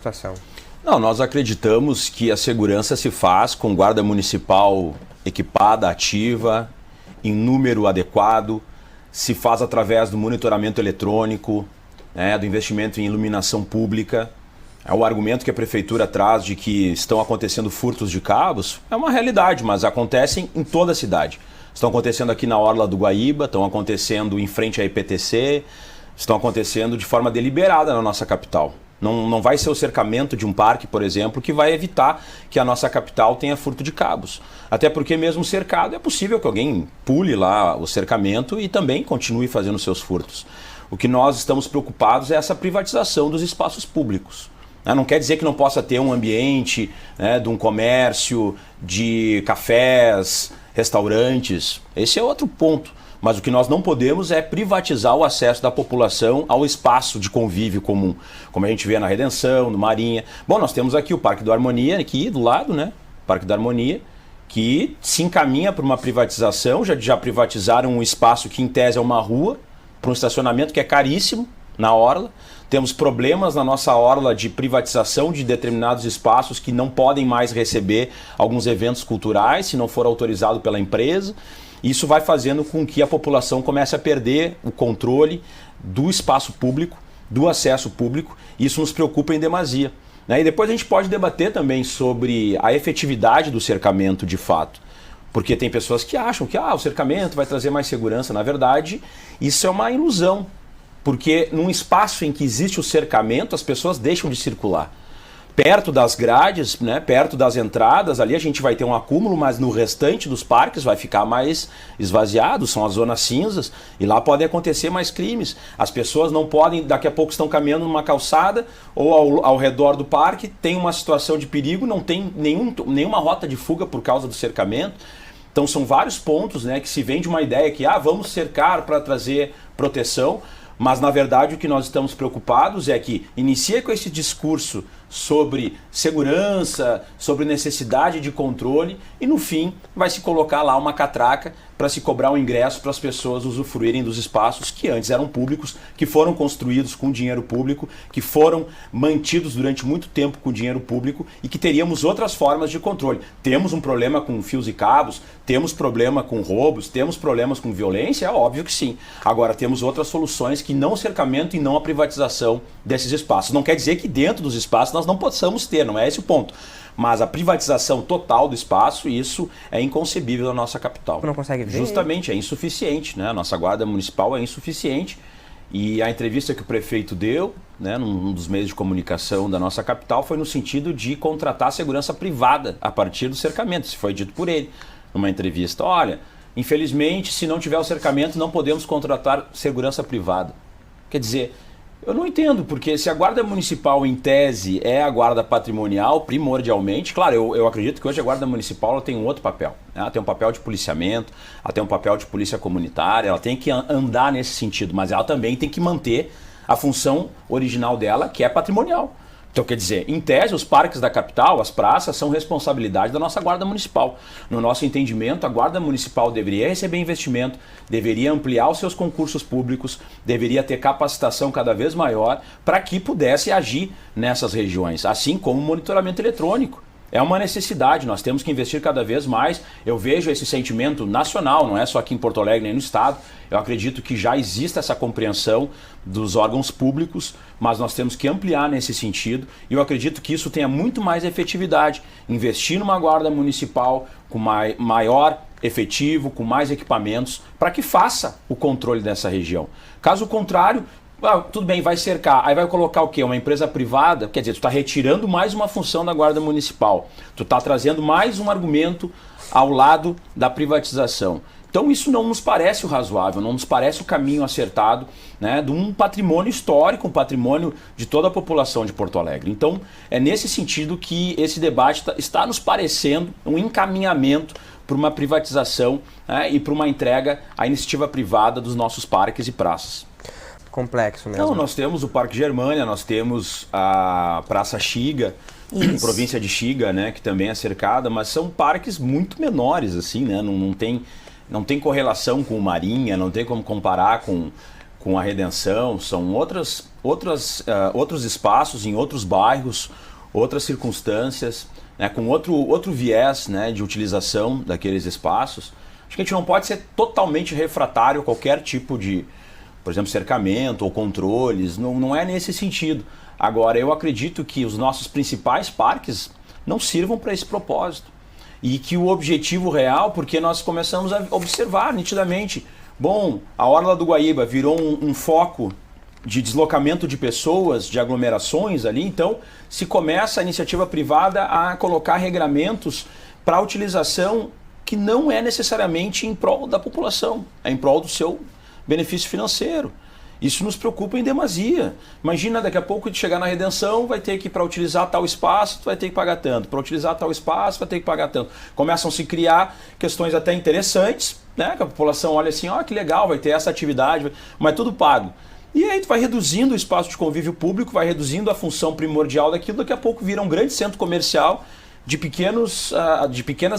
Situação. Não, nós acreditamos que a segurança se faz com guarda municipal equipada, ativa, em número adequado, se faz através do monitoramento eletrônico, né, do investimento em iluminação pública. O argumento que a prefeitura traz de que estão acontecendo furtos de cabos é uma realidade, mas acontecem em toda a cidade. Estão acontecendo aqui na Orla do Guaíba, estão acontecendo em frente à IPTC, estão acontecendo de forma deliberada na nossa capital. Não vai ser o cercamento de um parque, por exemplo, que vai evitar que a nossa capital tenha furto de cabos. Até porque mesmo cercado é possível que alguém pule lá o cercamento e também continue fazendo seus furtos. O que nós estamos preocupados é essa privatização dos espaços públicos. Não quer dizer que não possa ter um ambiente, né, de um comércio, de cafés, restaurantes. Esse é outro ponto. Mas o que nós não podemos é privatizar o acesso da população ao espaço de convívio comum, como a gente vê na Redenção, no Marinha. Bom, nós temos aqui o Parque do Harmonia, aqui do lado, né? Parque da Harmonia, que se encaminha para uma privatização. Já privatizaram um espaço que, em tese, é uma rua, para um estacionamento que é caríssimo na orla. Temos problemas na nossa orla de privatização de determinados espaços que não podem mais receber alguns eventos culturais, se não for autorizado pela empresa. Isso vai fazendo com que a população comece a perder o controle do espaço público, do acesso público. Isso nos preocupa em demasia. E depois a gente pode debater também sobre a efetividade do cercamento de fato. Porque tem pessoas que acham que o cercamento vai trazer mais segurança. Na verdade, isso é uma ilusão. Porque num espaço em que existe o cercamento, as pessoas deixam de circular. Perto das grades, né, perto das entradas, ali a gente vai ter um acúmulo, mas no restante dos parques vai ficar mais esvaziado, são as zonas cinzas, e lá podem acontecer mais crimes. As pessoas não podem, daqui a pouco estão caminhando numa calçada ou ao redor do parque, tem uma situação de perigo, não tem nenhuma rota de fuga por causa do cercamento. Então são vários pontos, né, que se vende uma ideia que vamos cercar para trazer proteção, mas na verdade o que nós estamos preocupados é que inicia com esse discurso sobre segurança, sobre necessidade de controle e no fim vai se colocar lá uma catraca para se cobrar um ingresso para as pessoas usufruírem dos espaços que antes eram públicos, que foram construídos com dinheiro público, que foram mantidos durante muito tempo com dinheiro público e que teríamos outras formas de controle. Temos um problema com fios e cabos, temos problema com roubos, temos problemas com violência, é óbvio que sim. Agora temos outras soluções que não o cercamento e não a privatização desses espaços. Não quer dizer que dentro dos espaços nós não possamos ter, não é esse o ponto. Mas a privatização total do espaço, isso é inconcebível na nossa capital. Não consegue ver? Justamente, é insuficiente, né? A nossa guarda municipal é insuficiente e a entrevista que o prefeito deu, né, num dos meios de comunicação da nossa capital foi no sentido de contratar segurança privada a partir do cercamento. Isso foi dito por ele numa entrevista. Olha, infelizmente, se não tiver o cercamento, não podemos contratar segurança privada. Quer dizer, eu não entendo, porque se a guarda municipal, em tese, é a guarda patrimonial, primordialmente, claro, eu acredito que hoje a guarda municipal ela tem um outro papel. Né? Ela tem um papel de policiamento, ela tem um papel de polícia comunitária, ela tem que andar nesse sentido, mas ela também tem que manter a função original dela, que é patrimonial. Então, quer dizer, em tese, os parques da capital, as praças, são responsabilidade da nossa guarda municipal. No nosso entendimento, a guarda municipal deveria receber investimento, deveria ampliar os seus concursos públicos, deveria ter capacitação cada vez maior para que pudesse agir nessas regiões, assim como o monitoramento eletrônico. É uma necessidade, nós temos que investir cada vez mais. Eu vejo esse sentimento nacional, não é só aqui em Porto Alegre nem no estado. Eu acredito que já existe essa compreensão dos órgãos públicos, mas nós temos que ampliar nesse sentido. E eu acredito que isso tenha muito mais efetividade. Investir numa guarda municipal com maior efetivo, com mais equipamentos, para que faça o controle dessa região. Caso contrário, tudo bem, vai cercar, aí vai colocar o quê? Uma empresa privada? Quer dizer, tu está retirando mais uma função da guarda municipal, tu está trazendo mais um argumento ao lado da privatização. Então isso não nos parece o razoável, não nos parece o caminho acertado, né, de um patrimônio histórico, um patrimônio de toda a população de Porto Alegre. Então é nesse sentido que esse debate está nos parecendo um encaminhamento para uma privatização, né, e para uma entrega à iniciativa privada dos nossos parques e praças. Complexo mesmo. Não, nós temos o Parque Germânia, nós temos a Praça Xiga, província de Xiga, né, que também é cercada, mas são parques muito menores, assim, né, não tem correlação com o Marinha, não tem como comparar com a Redenção, são outras outros espaços, em outros bairros, outras circunstâncias, né, com outro viés, né, de utilização daqueles espaços. Acho que a gente não pode ser totalmente refratário a qualquer tipo de, por exemplo, cercamento ou controles, não é nesse sentido. Agora, eu acredito que os nossos principais parques não sirvam para esse propósito. E que o objetivo real, porque nós começamos a observar nitidamente, bom, a Orla do Guaíba virou um foco de deslocamento de pessoas, de aglomerações ali, então se começa a iniciativa privada a colocar regramentos para a utilização que não é necessariamente em prol da população, é em prol do seu benefício financeiro. Isso nos preocupa em demasia. Imagina daqui a pouco de chegar na Redenção, vai ter que, para utilizar tal espaço, tu vai ter que pagar tanto. Para utilizar tal espaço, vai ter que pagar tanto. Começam a se criar questões até interessantes, né? Que a população olha assim, ó, que legal, vai ter essa atividade, mas tudo pago. E aí tu vai reduzindo o espaço de convívio público, vai reduzindo a função primordial daquilo, daqui a pouco vira um grande centro comercial de pequenas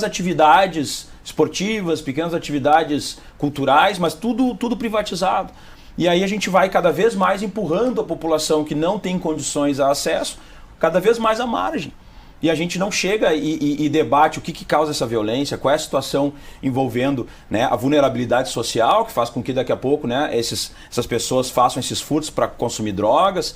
atividades esportivas, pequenas atividades culturais, mas tudo privatizado. E aí a gente vai cada vez mais empurrando a população que não tem condições a acesso, cada vez mais à margem. E a gente não chega e debate o que causa essa violência, qual é a situação envolvendo, né, a vulnerabilidade social, que faz com que daqui a pouco, né, essas pessoas façam esses furtos para consumir drogas,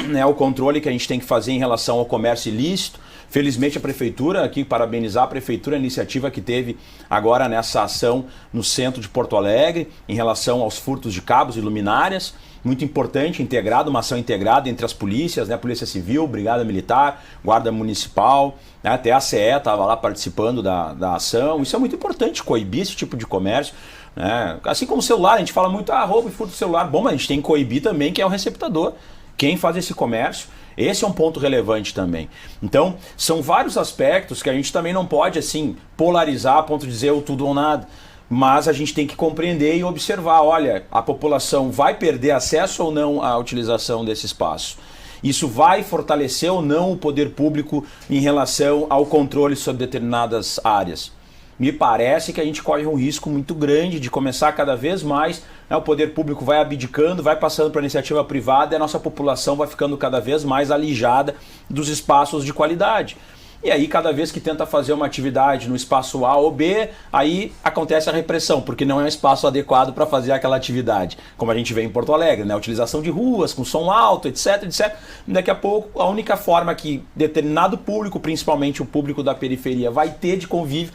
né, o controle que a gente tem que fazer em relação ao comércio ilícito. Felizmente a Prefeitura, aqui parabenizar a Prefeitura, a iniciativa que teve agora nessa ação no centro de Porto Alegre, em relação aos furtos de cabos e luminárias, muito importante, integrado, uma ação integrada entre as polícias, né, Polícia Civil, Brigada Militar, Guarda Municipal, né, até a CE estava lá participando da ação. Isso é muito importante, coibir esse tipo de comércio. Né? Assim como o celular, a gente fala muito, roubo e furto do celular. Bom, mas a gente tem que coibir também quem é o receptador, quem faz esse comércio. Esse é um ponto relevante também. Então, são vários aspectos que a gente também não pode assim polarizar a ponto de dizer o tudo ou nada. Mas a gente tem que compreender e observar, olha, a população vai perder acesso ou não à utilização desse espaço? Isso vai fortalecer ou não o poder público em relação ao controle sobre determinadas áreas? Me parece que a gente corre um risco muito grande de começar cada vez mais, né, o poder público vai abdicando, vai passando para a iniciativa privada e a nossa população vai ficando cada vez mais alijada dos espaços de qualidade. E aí, cada vez que tenta fazer uma atividade no espaço A ou B, aí acontece a repressão, porque não é um espaço adequado para fazer aquela atividade. Como a gente vê em Porto Alegre, né? A utilização de ruas com som alto, etc, etc. Daqui a pouco, a única forma que determinado público, principalmente o público da periferia, vai ter de convívio,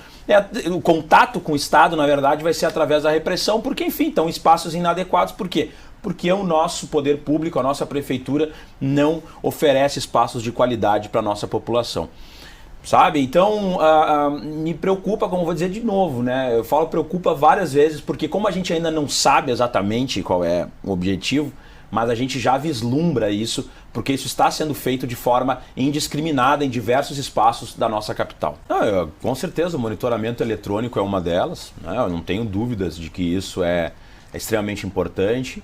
o contato com o Estado, na verdade, vai ser através da repressão, porque, enfim, estão espaços inadequados. Por quê? Porque o nosso poder público, a nossa prefeitura, não oferece espaços de qualidade para a nossa população. Sabe? Então, me preocupa, como eu vou dizer de novo, né? Eu falo preocupa várias vezes, porque como a gente ainda não sabe exatamente qual é o objetivo, mas a gente já vislumbra isso, porque isso está sendo feito de forma indiscriminada em diversos espaços da nossa capital. Com certeza o monitoramento eletrônico é uma delas, né? Eu não tenho dúvidas de que isso é extremamente importante.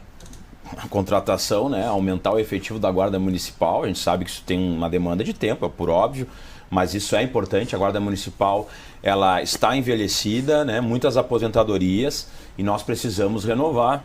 A contratação, né? Aumentar o efetivo da Guarda Municipal, a gente sabe que isso tem uma demanda de tempo, é por óbvio, mas isso é importante. A Guarda Municipal ela está envelhecida, né? Muitas aposentadorias, e nós precisamos renovar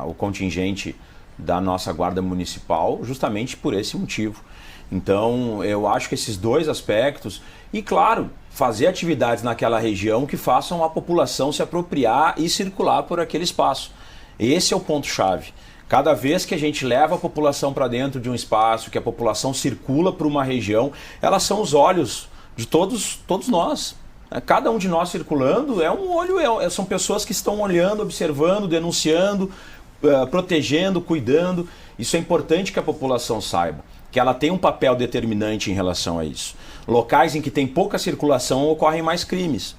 o contingente da nossa Guarda Municipal justamente por esse motivo. Então eu acho que esses dois aspectos, e claro, fazer atividades naquela região que façam a população se apropriar e circular por aquele espaço. Esse é o ponto-chave. Cada vez que a gente leva a população para dentro de um espaço, que a população circula por uma região, elas são os olhos de todos nós. Cada um de nós circulando é um olho, são pessoas que estão olhando, observando, denunciando, protegendo, cuidando. Isso é importante que a população saiba, que ela tem um papel determinante em relação a isso. Locais em que tem pouca circulação ocorrem mais crimes.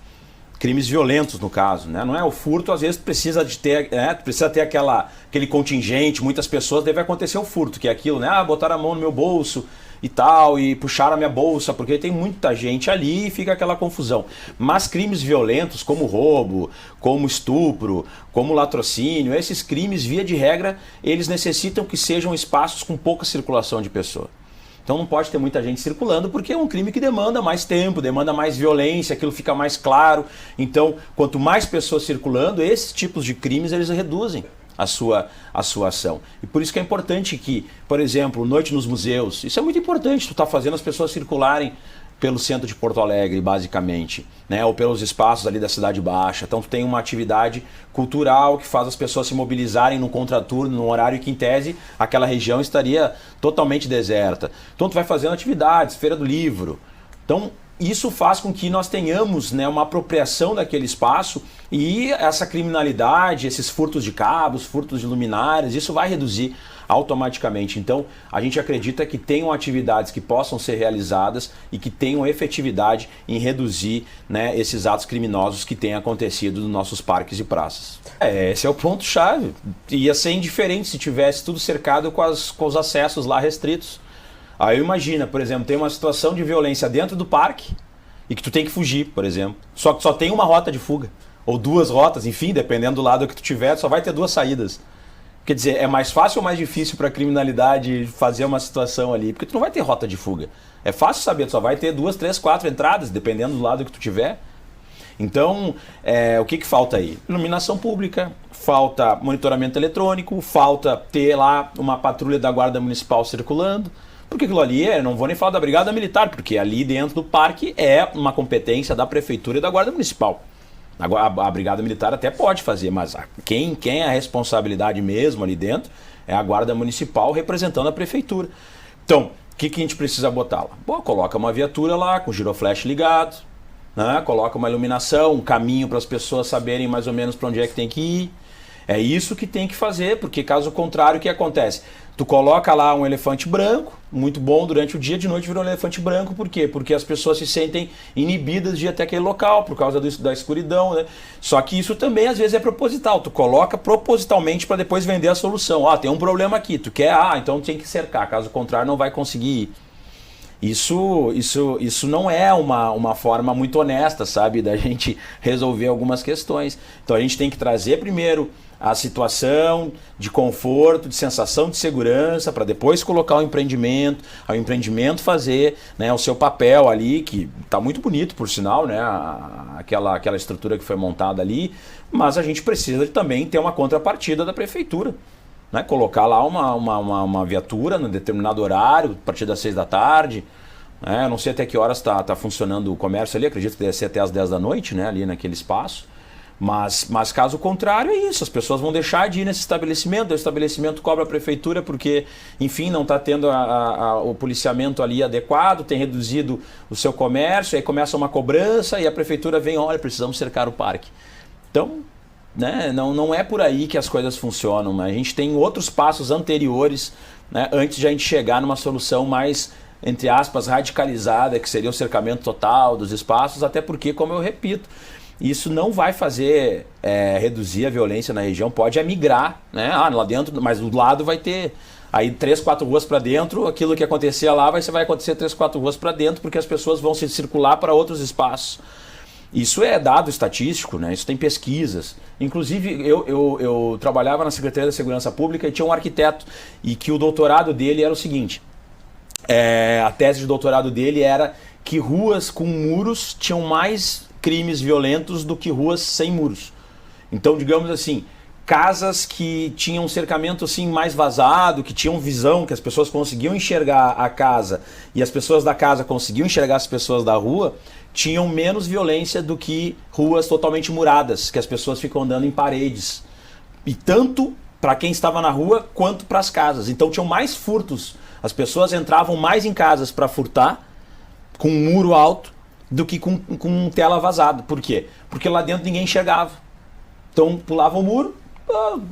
Crimes violentos, no caso, né? Não é o furto, às vezes precisa ter aquele contingente, muitas pessoas, deve acontecer o furto, que é aquilo, né? Botaram a mão no meu bolso e tal, e puxaram a minha bolsa, porque tem muita gente ali e fica aquela confusão. Mas crimes violentos, como roubo, como estupro, como latrocínio, esses crimes, via de regra, eles necessitam que sejam espaços com pouca circulação de pessoa. Então não pode ter muita gente circulando, porque é um crime que demanda mais tempo, demanda mais violência, aquilo fica mais claro. Então, quanto mais pessoas circulando, esses tipos de crimes eles reduzem. a sua ação. E por isso que é importante que, por exemplo, noite nos museus, isso é muito importante, tu tá fazendo as pessoas circularem pelo centro de Porto Alegre, basicamente, né? Ou pelos espaços ali da Cidade Baixa. Então tu tem uma atividade cultural que faz as pessoas se mobilizarem no contraturno, num horário que, em tese, aquela região estaria totalmente deserta. Então tu vai fazendo atividades, Feira do Livro. Então isso faz com que nós tenhamos, né, uma apropriação daquele espaço, e essa criminalidade, esses furtos de cabos, furtos de luminárias, isso vai reduzir automaticamente. Então, a gente acredita que tenham atividades que possam ser realizadas e que tenham efetividade em reduzir, né, esses atos criminosos que têm acontecido nos nossos parques e praças. Esse é o ponto-chave. Ia ser indiferente se tivesse tudo cercado com os acessos lá restritos. Aí imagina, por exemplo, tem uma situação de violência dentro do parque e que tu tem que fugir, por exemplo. Só que só tem uma rota de fuga. Ou duas rotas, enfim, dependendo do lado que tu tiver, só vai ter duas saídas. Quer dizer, é mais fácil ou mais difícil para a criminalidade fazer uma situação ali? Porque tu não vai ter rota de fuga. É fácil saber, tu só vai ter 2, 3, 4 entradas, dependendo do lado que tu tiver. Então, o que falta aí? Iluminação pública, falta monitoramento eletrônico, falta ter lá uma patrulha da Guarda Municipal circulando. Porque aquilo ali, não vou nem falar da Brigada Militar, porque ali dentro do parque é uma competência da Prefeitura e da Guarda Municipal. A Brigada Militar até pode fazer, mas quem é a responsabilidade mesmo ali dentro é a Guarda Municipal representando a Prefeitura. Então, o que a gente precisa botar lá? Bom, coloca uma viatura lá com giroflash ligado, né? Coloca uma iluminação, um caminho para as pessoas saberem mais ou menos para onde é que tem que ir. É isso que tem que fazer, porque caso contrário, o que acontece? Tu coloca lá um elefante branco, muito bom durante o dia, de noite vira um elefante branco, por quê? Porque as pessoas se sentem inibidas de ir até aquele local, por causa da escuridão, né? Só que isso também às vezes é proposital, tu coloca propositalmente para depois vender a solução. Tem um problema aqui, tu quer, então tem que cercar, caso contrário não vai conseguir ir. Isso não é uma forma muito honesta, sabe, da gente resolver algumas questões. Então a gente tem que trazer primeiro a situação de conforto, de sensação de segurança, para depois colocar o empreendimento fazer, né, o seu papel ali, que está muito bonito, por sinal, né, aquela estrutura que foi montada ali, mas a gente precisa também ter uma contrapartida da Prefeitura. Né, colocar lá uma viatura num determinado horário, a partir das 6 da tarde. Né, eu não sei até que horas está funcionando o comércio ali, acredito que deve ser até as 10 da noite, né, ali naquele espaço. Mas caso contrário é isso, as pessoas vão deixar de ir nesse estabelecimento, o estabelecimento cobra a Prefeitura porque, enfim, não está tendo o policiamento ali adequado, tem reduzido o seu comércio, aí começa uma cobrança e a Prefeitura vem, olha, precisamos cercar o parque. Então, né, não é por aí que as coisas funcionam, né? A gente tem outros passos anteriores, né, antes de a gente chegar numa solução mais, entre aspas, radicalizada, que seria o cercamento total dos espaços, até porque, como eu repito, isso não vai fazer reduzir a violência na região, pode migrar, né? Lá dentro, mas do lado vai ter aí 3, 4 ruas para dentro, aquilo que acontecia lá vai acontecer 3, 4 ruas para dentro, porque as pessoas vão se circular para outros espaços. Isso é dado estatístico, né? Isso tem pesquisas. Inclusive, eu trabalhava na Secretaria da Segurança Pública e tinha um arquiteto, e que o doutorado dele era o seguinte, a tese de doutorado dele era que ruas com muros tinham mais crimes violentos do que ruas sem muros. Então, digamos assim, casas que tinham um cercamento assim mais vazado, que tinham visão, que as pessoas conseguiam enxergar a casa e as pessoas da casa conseguiam enxergar as pessoas da rua, tinham menos violência do que ruas totalmente muradas, que as pessoas ficam andando em paredes. E tanto para quem estava na rua quanto para as casas. Então tinham mais furtos. As pessoas entravam mais em casas para furtar, com um muro alto, do que com tela vazada. Por quê? Porque lá dentro ninguém enxergava. Então pulava o muro,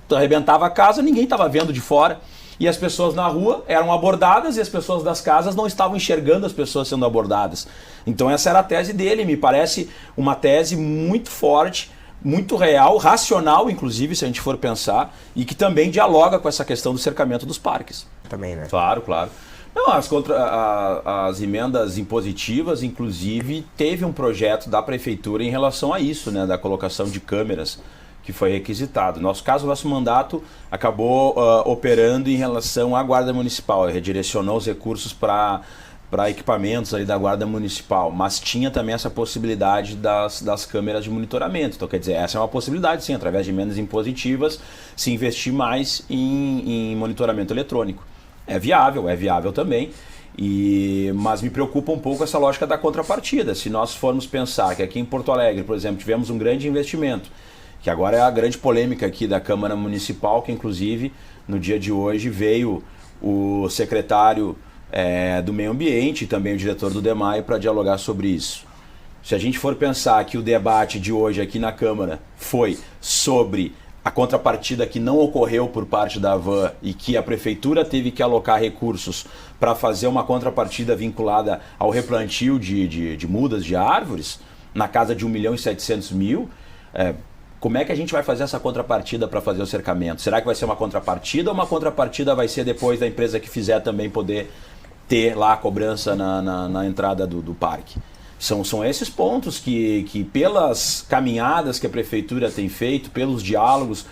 arrebentava a casa, ninguém estava vendo de fora. E as pessoas na rua eram abordadas e as pessoas das casas não estavam enxergando as pessoas sendo abordadas. Então essa era a tese dele, me parece uma tese muito forte, muito real, racional inclusive, se a gente for pensar, e que também dialoga com essa questão do cercamento dos parques. Também, né? Claro, claro. Não, as emendas impositivas, inclusive, teve um projeto da Prefeitura em relação a isso, né, da colocação de câmeras, que foi requisitado. No nosso caso, o nosso mandato acabou operando em relação à Guarda Municipal, redirecionou os recursos para para equipamentos ali da Guarda Municipal, mas tinha também essa possibilidade das câmeras de monitoramento. Então, quer dizer, essa é uma possibilidade, sim, através de emendas impositivas, se investir mais em monitoramento eletrônico. É viável também, mas me preocupa um pouco essa lógica da contrapartida. Se nós formos pensar que aqui em Porto Alegre, por exemplo, tivemos um grande investimento, que agora é a grande polêmica aqui da Câmara Municipal, que inclusive no dia de hoje veio o secretário do Meio Ambiente e também o diretor do DEMAI para dialogar sobre isso. Se a gente for pensar que o debate de hoje aqui na Câmara foi sobre a contrapartida que não ocorreu por parte da Havan e que a Prefeitura teve que alocar recursos para fazer uma contrapartida vinculada ao replantio de mudas de árvores, na casa de 1.700.000, como é que a gente vai fazer essa contrapartida para fazer o cercamento? Será que vai ser uma contrapartida ou uma contrapartida vai ser depois da empresa que fizer também poder ter lá a cobrança na entrada do parque? São esses pontos que pelas caminhadas que a Prefeitura tem feito, pelos diálogos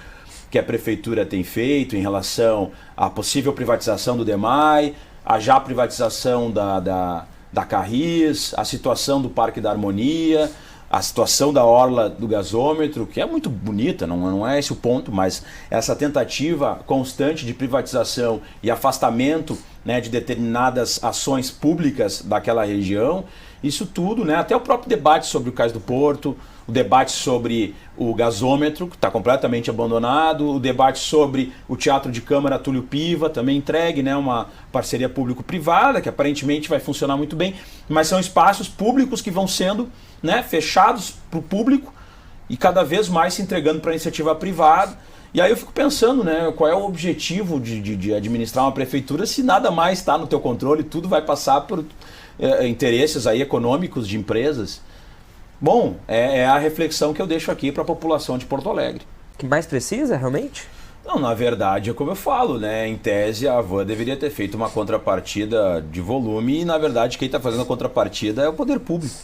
que a Prefeitura tem feito em relação à possível privatização do DEMAI, a já privatização da Carris, a situação do Parque da Harmonia, a situação da orla do gasômetro, que é muito bonita, não é esse o ponto, mas essa tentativa constante de privatização e afastamento, né, de determinadas ações públicas daquela região, isso tudo, né, até o próprio debate sobre o Cais do Porto, o debate sobre o gasômetro, que está completamente abandonado, o debate sobre o Teatro de Câmara Túlio Piva, também entregue, né, uma parceria público-privada, que aparentemente vai funcionar muito bem, mas são espaços públicos que vão sendo, né, fechados para o público e cada vez mais se entregando para a iniciativa privada. E aí eu fico pensando, né, qual é o objetivo de administrar uma prefeitura se nada mais está no teu controle, tudo vai passar por interesses aí econômicos de empresas. Bom, é a reflexão que eu deixo aqui para a população de Porto Alegre. Que mais precisa, realmente? Não, na verdade, é como eu falo, né? Em tese, a Havan deveria ter feito uma contrapartida de volume e, na verdade, quem está fazendo a contrapartida é o poder público.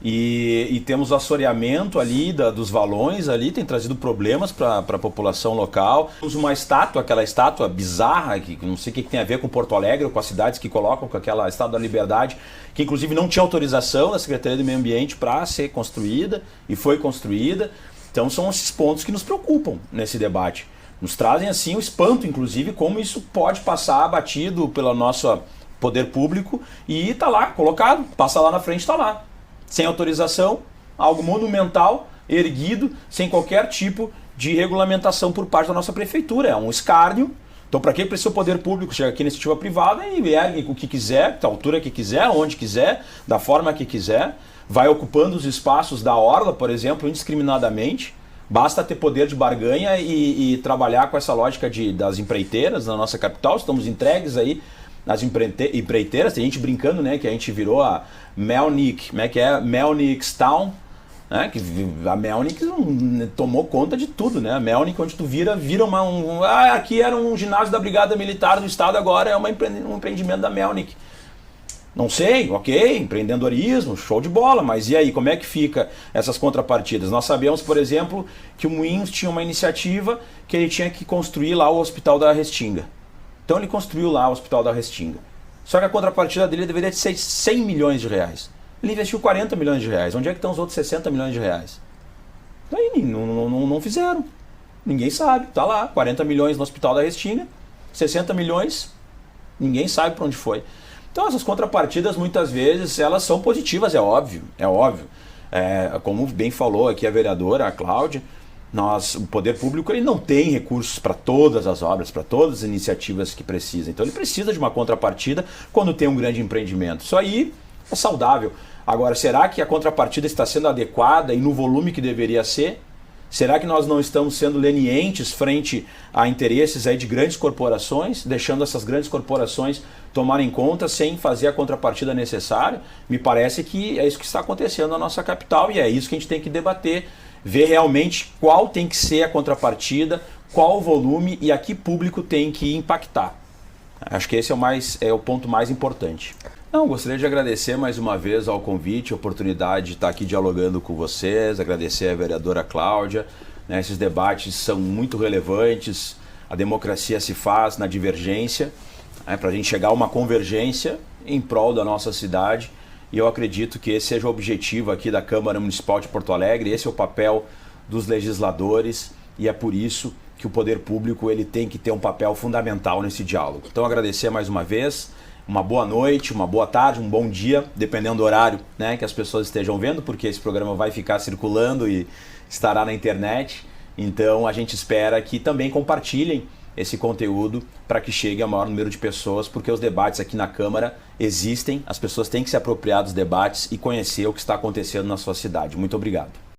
E temos o assoreamento ali dos valões ali, tem trazido problemas para a população local. Temos uma estátua, aquela estátua bizarra, que não sei o que tem a ver com Porto Alegre ou com as cidades que colocam com aquela Estátua da Liberdade, que inclusive não tinha autorização da Secretaria do Meio Ambiente para ser construída e foi construída. Então são esses pontos que nos preocupam nesse debate. Nos trazem assim o espanto, inclusive, como isso pode passar abatido pelo nosso poder público e está lá, colocado, passa lá na frente, está lá. Sem autorização, algo monumental, erguido, sem qualquer tipo de regulamentação por parte da nossa prefeitura. É um escárnio. Então, para que precisa o poder público chegar aqui na iniciativa privada e ergue o que quiser, da altura que quiser, onde quiser, da forma que quiser, vai ocupando os espaços da orla, por exemplo, indiscriminadamente. Basta ter poder de barganha e trabalhar com essa lógica das empreiteiras na nossa capital. Estamos entregues aí nas empreiteiras, tem gente brincando, né, que a gente virou a Melnyk, como é que é? Melnykstown, né, que a Melnyk tomou conta de tudo, né, a Melnyk, onde tu vira aqui era um ginásio da Brigada Militar do Estado, agora é um empreendimento da Melnyk. Não sei, ok, empreendedorismo, show de bola, mas e aí, como é que fica essas contrapartidas? Nós sabemos, por exemplo, que o Moinhos tinha uma iniciativa que ele tinha que construir lá o Hospital da Restinga. Então ele construiu lá o Hospital da Restinga. Só que a contrapartida dele deveria ser 100 milhões de reais. Ele investiu 40 milhões de reais. Onde é que estão os outros 60 milhões de reais? Daí não fizeram. Ninguém sabe. Está lá, 40 milhões no Hospital da Restinga, 60 milhões, ninguém sabe para onde foi. Então essas contrapartidas muitas vezes elas são positivas, é óbvio. Como bem falou aqui a vereadora, a Cláudia, o poder público ele não tem recursos para todas as obras, para todas as iniciativas que precisa. Então ele precisa de uma contrapartida quando tem um grande empreendimento. Isso aí é saudável. Agora, será que a contrapartida está sendo adequada e no volume que deveria ser? Será que nós não estamos sendo lenientes frente a interesses aí de grandes corporações, deixando essas grandes corporações tomarem conta sem fazer a contrapartida necessária? Me parece que é isso que está acontecendo na nossa capital e é isso que a gente tem que debater. Ver realmente qual tem que ser a contrapartida, qual o volume e a que público tem que impactar. Acho que esse é o ponto mais importante. Gostaria de agradecer mais uma vez ao convite, a oportunidade de estar aqui dialogando com vocês, agradecer a vereadora Cláudia. Esses debates são muito relevantes, a democracia se faz na divergência, para a gente chegar a uma convergência em prol da nossa cidade. E eu acredito que esse seja o objetivo aqui da Câmara Municipal de Porto Alegre, esse é o papel dos legisladores e é por isso que o poder público ele tem que ter um papel fundamental nesse diálogo. Então agradecer mais uma vez, uma boa noite, uma boa tarde, um bom dia, dependendo do horário, né, que as pessoas estejam vendo, porque esse programa vai ficar circulando e estará na internet. Então a gente espera que também compartilhem esse conteúdo para que chegue a maior número de pessoas, porque os debates aqui na Câmara existem, as pessoas têm que se apropriar dos debates e conhecer o que está acontecendo na sua cidade. Muito obrigado.